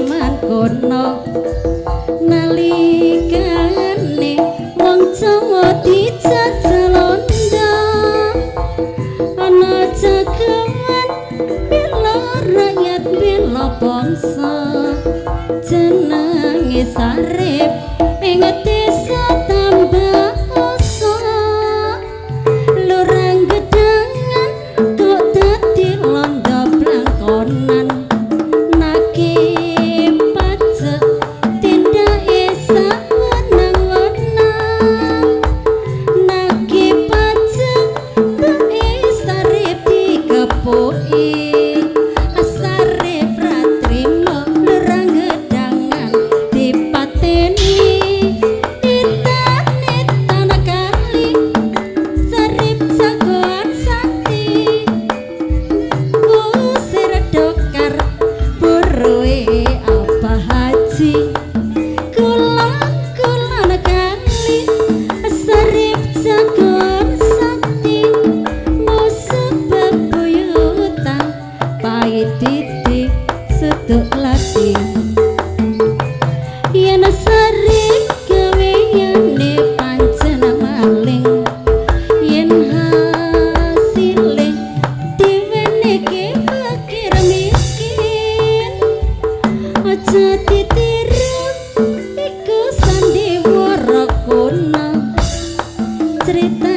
jaman kono nalikane wong Jawa dijajalondo ana jagoan bela rakyat bela bangsa jenenge Sarip ing desa tambah asa lurang gedangan kok dadi londo blangkonan nake pajak tindake sawenang-wenang nake pajak bae Sarip dikepuki Sarip ratrimo lurang gedangan dipateni itan kali Sarip jagoan sakti kusir dokar buruwe apa haji kulan kali Sarip jagoan sakti musuh bebuyutan pahit titik seduk lati yen Sarip gaweyane pancen maling yen hasile diweneke fakir miskin aja ditiru iku sandiwara kuno cerita